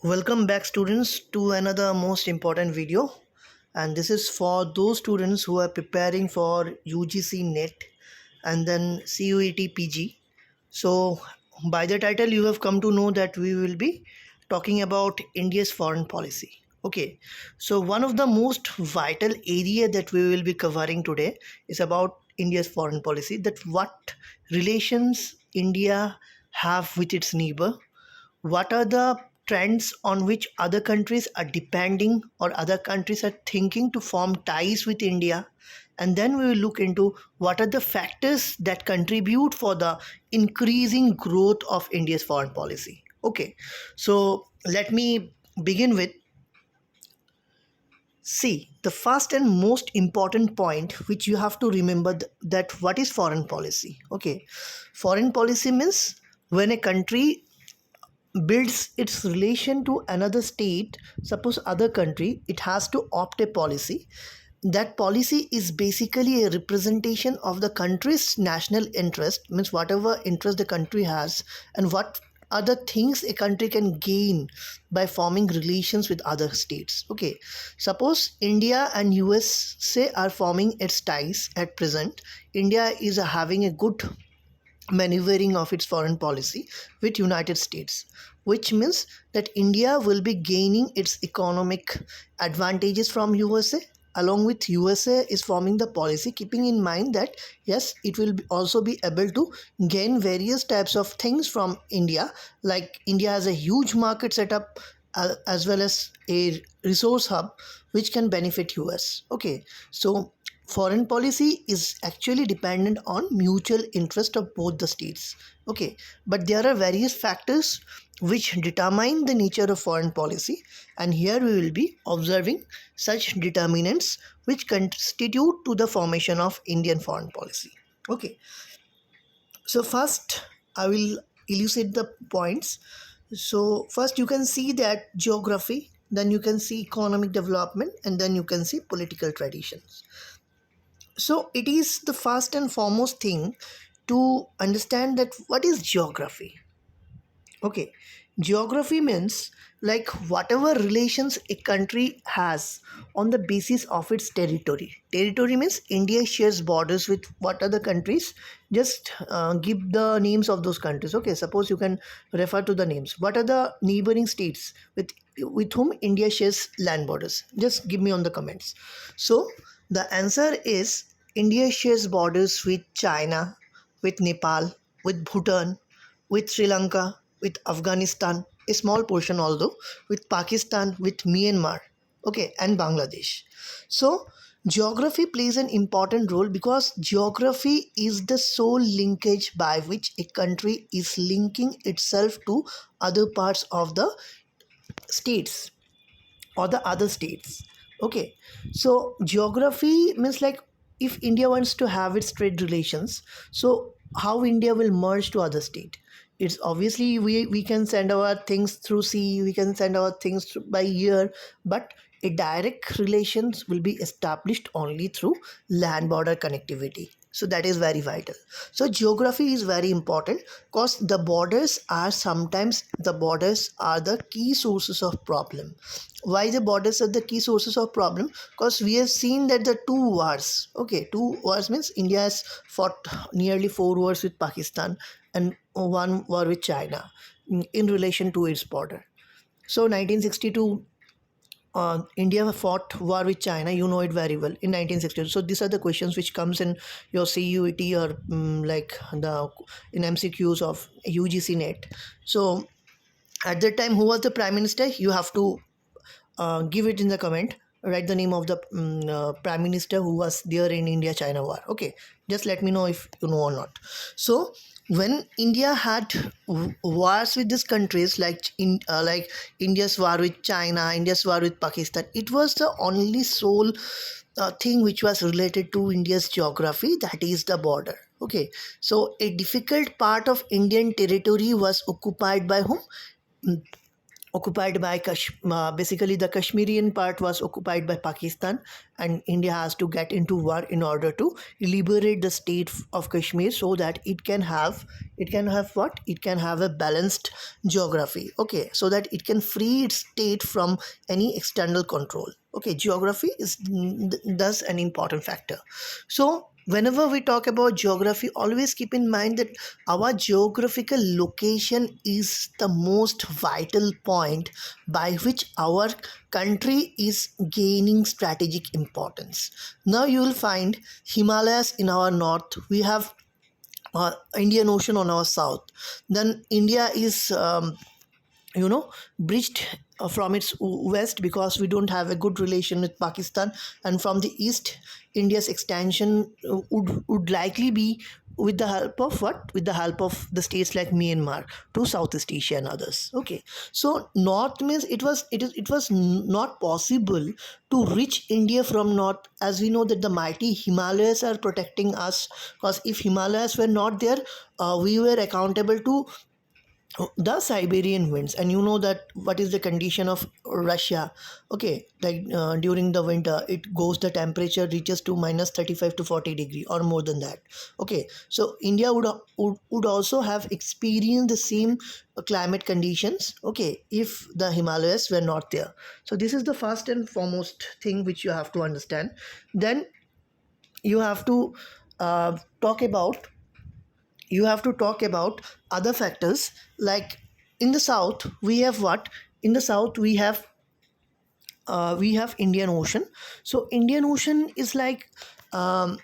Welcome back students to another most important video, and this is for those students who are preparing for UGC NET and then CUET PG. So by the title you have come to know that we will be talking about India's foreign policy. Okay, so one of the most vital area that we will be covering today is about India's foreign policy, that what relations India have with its neighbor, what are the trends on which other countries are depending or other countries are thinking to form ties with India, and then we will look into what are the factors that contribute for the increasing growth of India's foreign policy. Okay, so let me begin with, see, the first and most important point which you have to remember, that what is foreign policy. Okay, foreign policy means when a country builds its relation to another state, suppose other country, it has to opt a policy. That policy is basically a representation of the country's national interest, means whatever interest the country has and what are the things a country can gain by forming relations with other states. Okay, suppose India and USA are forming its ties at present. India is having a good maneuvering of its foreign policy with United States, which means that India will be gaining its economic advantages from USA, along with USA is forming the policy keeping in mind that yes, it will also be able to gain various types of things from India, like India has a huge market setup, as well as a resource hub which can benefit US. Okay, so foreign policy is actually dependent on mutual interest of both the states. Okay, but there are various factors which determine the nature of foreign policy, and here we will be observing such determinants which constitute to the formation of Indian foreign policy. Okay, so first I will elucidate the points. So first you can see that geography, then you can see economic development, and then you can see political traditions. So it is the first and foremost thing to understand that what is geography. Okay, geography means like whatever relations a country has on the basis of its territory. Territory means India shares borders with what other countries. Just give the names of those countries. Okay, suppose you can refer to the names. What are the neighboring states with whom India shares land borders? Just give me on the comments. So the answer is India shares borders with China, with Nepal, with Bhutan, with Sri Lanka, with Afghanistan, a small portion although, with Pakistan, with Myanmar, okay, and Bangladesh. So geography plays an important role because geography is the sole linkage by which a country is linking itself to other parts of the states or the other states. Okay, so geography means like if India wants to have its trade relations, so how India will merge to other state? It's obviously we can send our things through sea, we can send our things by air, but a direct relations will be established only through land border connectivity. So that is very vital. So geography is very important because the borders are the key sources of problem. Why the borders are the key sources of problem? Because we have seen that the two wars, okay, two wars means India has fought nearly 4 wars with Pakistan and one war with China in relation to its border. So 1962, India fought war with China. You know it very well in 1962. So these are the questions which comes in your CUET or like the in MCQs of UGC NET. So at that time, who was the prime minister? You have to give it in the comment. Write the name of the prime minister who was there in India China war. Okay, just let me know if you know or not. So when India had wars with these countries, like India's war with China, India's war with Pakistan, it was the only sole thing which was related to India's geography, that is the border. Okay, so a difficult part of Indian territory was occupied by whom? occupied by basically the Kashmirian part was occupied by Pakistan, and India has to get into war in order to liberate the state of Kashmir, so that it can have what, it can have a balanced geography, okay, so that it can free its state from any external control. Okay, geography is thus an important factor. So whenever we talk about geography, always keep in mind that our geographical location is the most vital point by which our country is gaining strategic importance. Now you will find Himalayas in our north, we have Indian Ocean on our south. Then India is breached from its west because we don't have a good relation with Pakistan, and from the east, India's extension would likely be with the help of what? With the help of the states like Myanmar to Southeast Asia and others. Okay, so north means it was not possible to reach India from north, as we know that the mighty Himalayas are protecting us. Because if Himalayas were not there, we were accountable to the Siberian winds, and you know that what is the condition of Russia. Okay, like during the winter, it goes, the temperature reaches to minus 35 to 40 degree or more than that. Okay, so India would also have experienced the same climate conditions, okay, if the Himalayas were not there. So this is the first and foremost thing which you have to understand. Then you have to talk about other factors, like in the south we have what? In the south we have Indian Ocean. So Indian Ocean is like, um,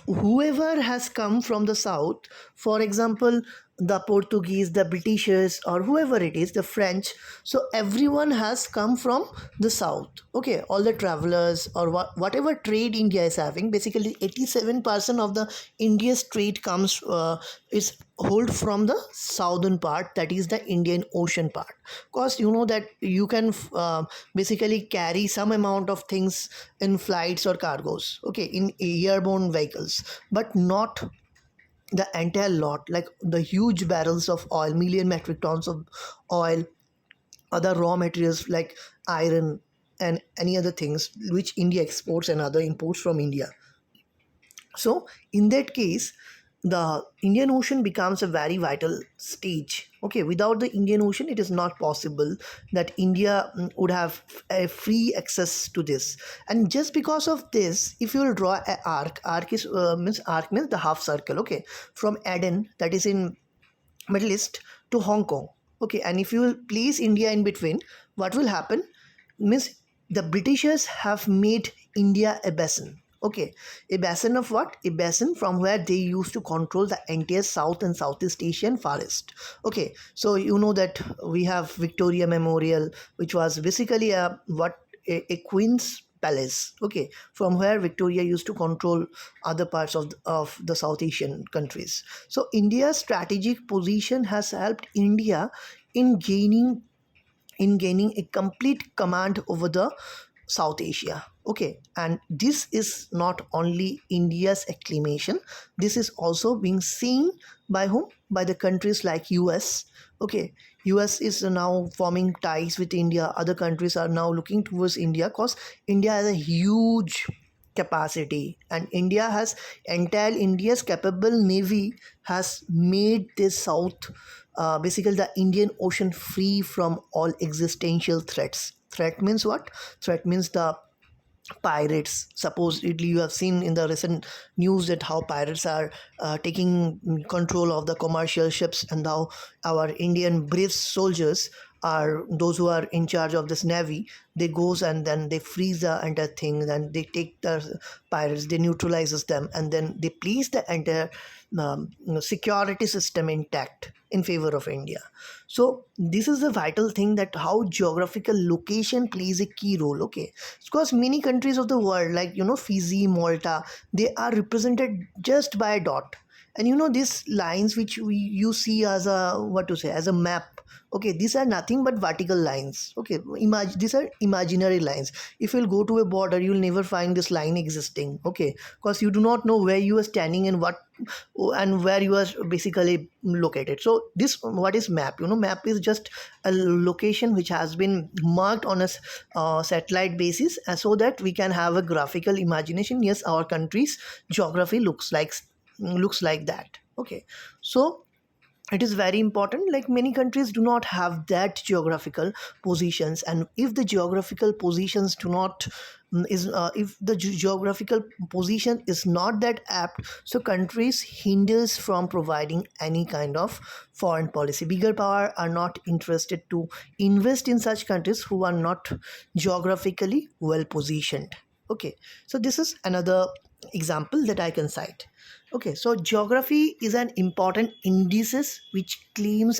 whoever has come from the south, for example, the Portuguese, the Britishers, or whoever it is, the French, so everyone has come from the south. Okay, all the travelers or whatever trade India is having, basically 87% of the India's trade comes is hold from the southern part, that is the Indian Ocean part. Because you know that you can basically carry some amount of things in flights or cargoes, okay, in airborne vehicles, but not the entire lot, like the huge barrels of oil, million metric tons of oil, other raw materials like iron and any other things which India exports and other imports from India. So in that case, the Indian Ocean becomes a very vital stage. Okay, without the Indian Ocean, it is not possible that India would have a free access to this. And just because of this, if you will draw a arc means the half circle. Okay, from Aden, that is in Middle East, to Hong Kong. Okay, and if you will place India in between, what will happen? Means the Britishers have made India a basin. Okay, a basin of what? A basin from where they used to control the entire South and Southeast Asian forest. Okay, so you know that we have Victoria Memorial, which was basically a queen's palace. Okay, from where Victoria used to control other parts of the South Asian countries. So India's strategic position has helped India in gaining a complete command over the South Asia. Okay, and this is not only India's acclamation, this is also being seen by whom? By the countries like US. Okay, US is now forming ties with India. Other countries are now looking towards India because India has a huge capacity, and India's capable navy has made this south, basically the Indian Ocean, free from all existential threats. Threat means what? Threat means the pirates. Supposedly you have seen in the recent news that how pirates are taking control of the commercial ships, and how our Indian brave soldiers are those who are in charge of this navy. They goes and then they freeze the entire thing, then they take the pirates, they neutralizes them, and then they place the entire security system intact in favor of India. So this is the vital thing, that how geographical location plays a key role. Okay, because many countries of the world, like Fiji, Malta, they are represented just by a dot, And these lines which you see as a, what to say, as a map, okay, these are nothing but vertical lines. Okay, imagine these are imaginary lines. If you'll go to a border, you'll never find this line existing. Okay, because you do not know where you are standing and what and where you are basically located. So this, what is map? Map is just a location which has been marked on a satellite basis, so that we can have a graphical imagination. Yes, our country's geography looks like that. Okay, so it is very important. Like, many countries do not have that geographical positions, and if the geographical positions do not is if the geographical position is not that apt, so countries hinders from providing any kind of foreign policy. Bigger power are not interested to invest in such countries who are not geographically well positioned. Okay, so this is another example that I can cite. Okay, so geography is an important indices which claims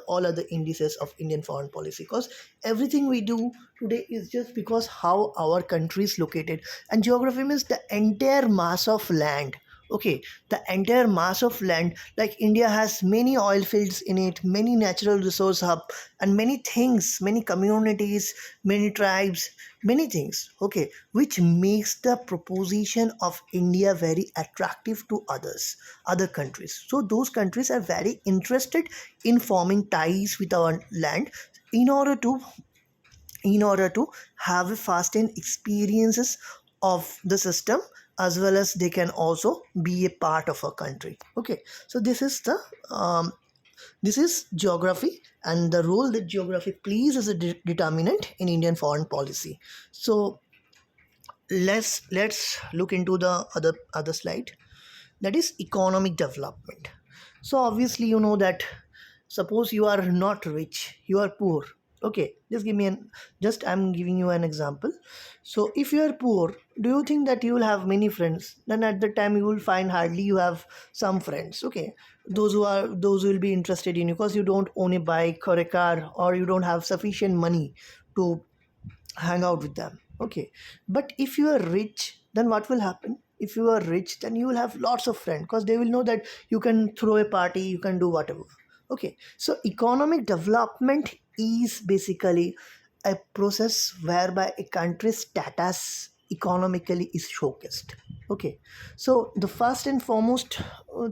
all other indices of Indian foreign policy, because everything we do today is just because how our country is located. And geography means the entire mass of land. Okay, the entire mass of land, like India has many oil fields in it, many natural resource hub, and many things, many communities, many tribes, many things. Okay, which makes the proposition of India very attractive to other countries. So those countries are very interested in forming ties with our land, in order to have a fast and experiences of the system, as well as they can also be a part of a country. Okay, so this is geography, and the role that geography plays as a determinant in Indian foreign policy. So let's look into the other slide, that is economic development. So obviously that, suppose you are not rich, you are poor. Okay, just I'm giving you an example. So if you are poor, do you think that you will have many friends? Then at the time you will find hardly you have some friends. Okay, those who will be interested in you, because you don't own a bike or a car, or you don't have sufficient money to hang out with them. Okay, but if you are rich, then what will happen? If you are rich, then you will have lots of friends, because they will know that you can throw a party, you can do whatever. Okay, so economic development is basically a process whereby a country's status economically is showcased. Okay, so the first and foremost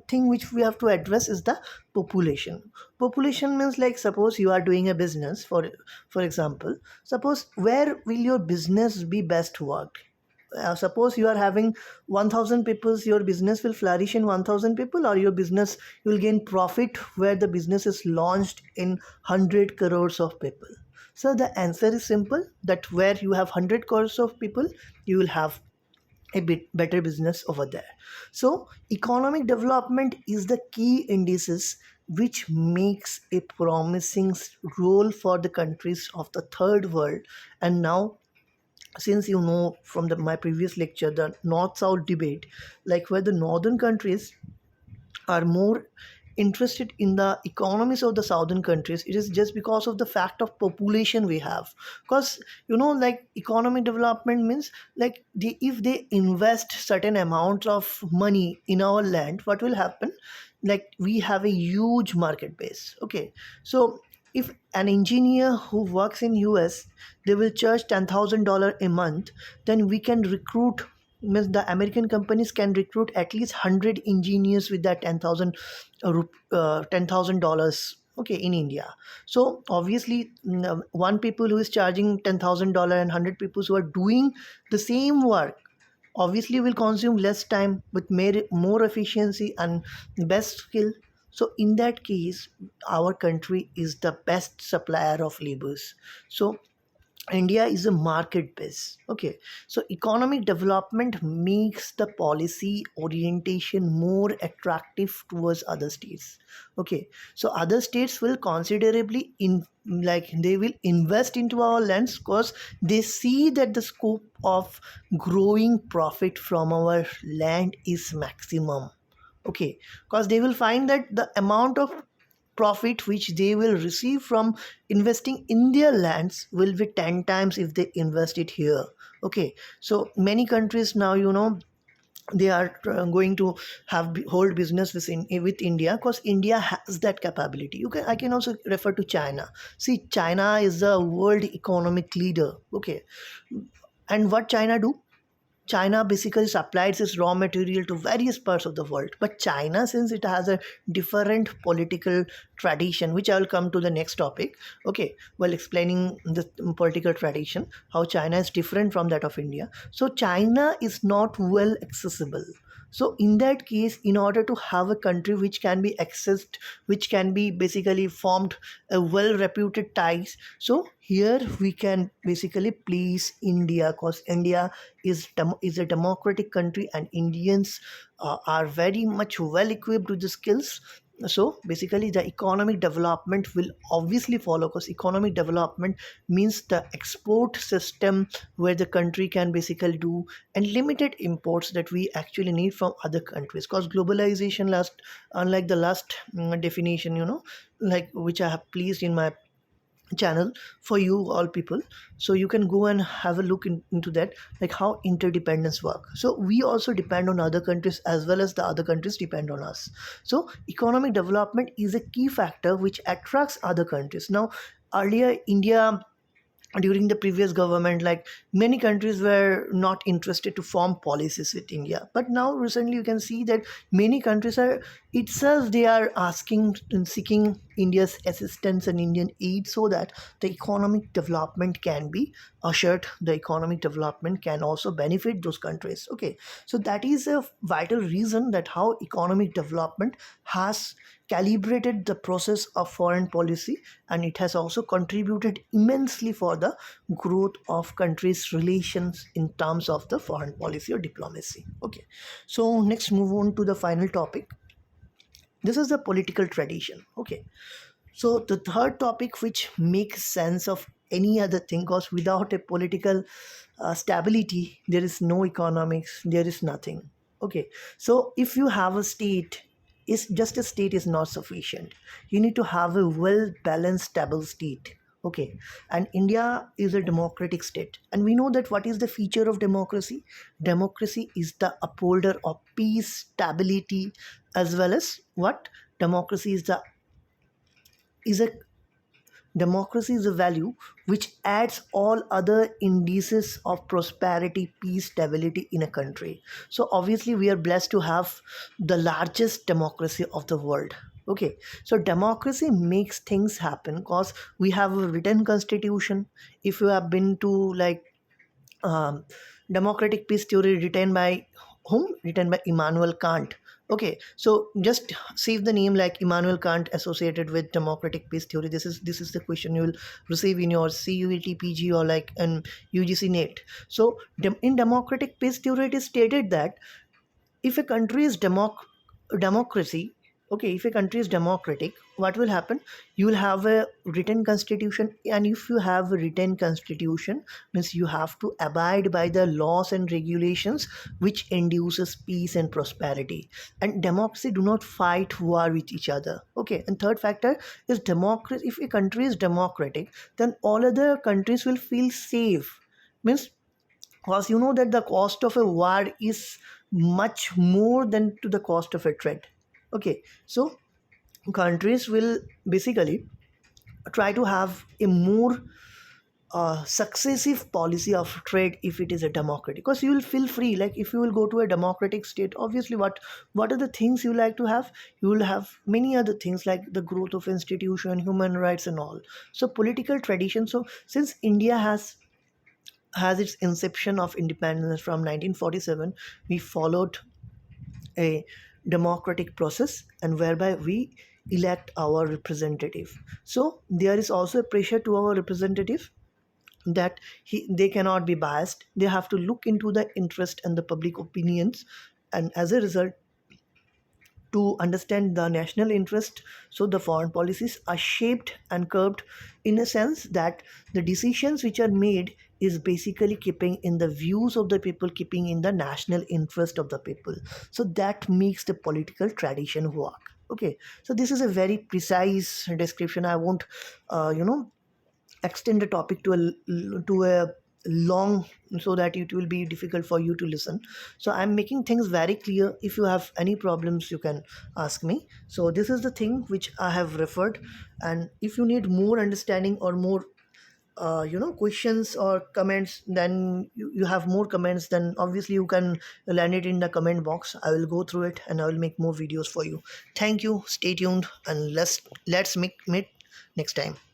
thing which we have to address is the population. Population means, like, suppose you are doing a business, for example, suppose where will your business be best worked? Suppose you are having 1000 people, your business will flourish in 1000 people, or your business, you will gain profit where the business is launched in 100 crores of people. So the answer is simple, that where you have 100 crores of people, you will have a bit better business over there. So economic development is the key indices which makes a promising role for the countries of the third world. And now, since from my previous lecture, the north south debate, like where the northern countries are more interested in the economies of the southern countries, it is just because of the fact of population we have. Because like, economic development means, like, if they invest certain amounts of money in our land, what will happen? Like, we have a huge market base. Okay, so if an engineer who works in US, they will charge $10,000 a month, then we can recruit, means the American companies can recruit at least 100 engineers with that $10,000, okay, in India. So obviously, one people who is charging $10,000 and 100 people who are doing the same work, obviously will consume less time with more efficiency and best skill. So in that case, our country is the best supplier of labors. So India is a market base. Okay, so economic development makes the policy orientation more attractive towards other states. Okay, so other states will considerably like, they will invest into our lands, because they see that the scope of growing profit from our land is maximum. Okay, because they will find that the amount of profit which they will receive from investing in their lands will be 10 times if they invest it here. Okay, so many countries now, they are going to hold business with India, because India has that capability. I can also refer to China. See, China is the world economic leader. Okay, and what China do? China basically supplies its raw material to various parts of the world. But China, since it has a different political tradition, which I will come to the next topic, okay, while explaining the political tradition, how China is different from that of India. So China is not well accessible. So in that case, in order to have a country which can be accessed, which can be basically formed a well reputed ties, so here we can basically please India, because India is a democratic country, and Indians are very much well equipped with the skills. So basically the economic development will obviously follow, because economic development means the export system where the country can basically do, and limited imports that we actually need from other countries, because globalization last, unlike the last definition, like which I have placed in my channel for you all people, so you can go and have a look into that, like how interdependence work. So we also depend on other countries as well as the other countries depend on us. So economic development is a key factor which attracts other countries. Now, earlier India, during the previous government, like many countries were not interested to form policies with India, but now recently you can see that many countries are itself, they are asking and seeking India's assistance and Indian aid, so that the economic development can be assured, the economic development can also benefit those countries. Okay, so that is a vital reason that how economic development has calibrated the process of foreign policy, and it has also contributed immensely for the growth of countries' relations in terms of the foreign policy or diplomacy. Okay, so next move on to the final topic. This is the political tradition. Okay, so the third topic which makes sense of any other thing, because without a political stability, there is no economics, there is nothing. Okay, so if you have a state, is just a state is not sufficient. You need to have a well balanced, stable state. Okay, and India is a democratic state, and we know that what is the feature of democracy? Democracy is the upholder of peace, stability, as well as what? Democracy is a Democracy is a value which adds all other indices of prosperity, peace, stability in a country. So obviously we are blessed to have the largest democracy of the world. Okay, so democracy makes things happen because we have a written constitution. If you have been to like um, democratic peace theory written by whom? Written by Immanuel Kant. Okay, so just save the name like Immanuel Kant associated with democratic peace theory. This is the question you will receive in your CUET PG or like an UGC NET. So in democratic peace theory, it is stated that if a country is democracy, okay, if a country is democratic, what will happen? You will have a written constitution, and if you have a written constitution, means you have to abide by the laws and regulations which induces peace and prosperity. And democracy do not fight war with each other. Okay, and third factor is democracy. If a country is democratic, then all other countries will feel safe. Means, because you know that the cost of a war is much more than to the cost of a trade. Okay, so countries will basically try to have a more successive policy of trade if it is a democratic, because you will feel free. Like if you will go to a democratic state, obviously what are the things you like to have? You will have many other things like the growth of institution, human rights and all. So political tradition. So since India has its inception of independence from 1947, we followed a democratic process, and whereby we elect our representative. So there is also a pressure to our representative that they cannot be biased, they have to look into the interest and the public opinions, and as a result, to understand the national interest, so the foreign policies are shaped and curbed in a sense that the decisions which are made is basically keeping in the views of the people, keeping in the national interest of the people. So that makes the political tradition work. Okay, so this is a very precise description. I won't extend the topic to a long so that it will be difficult for you to listen. So I'm making things very clear. If you have any problems, you can ask me. So this is the thing which I have referred. And if you need more understanding or more questions or comments, then you have more comments, then obviously you can land it in the comment box. I will go through it and I will make more videos for you. Thank you, stay tuned, and let's meet next time.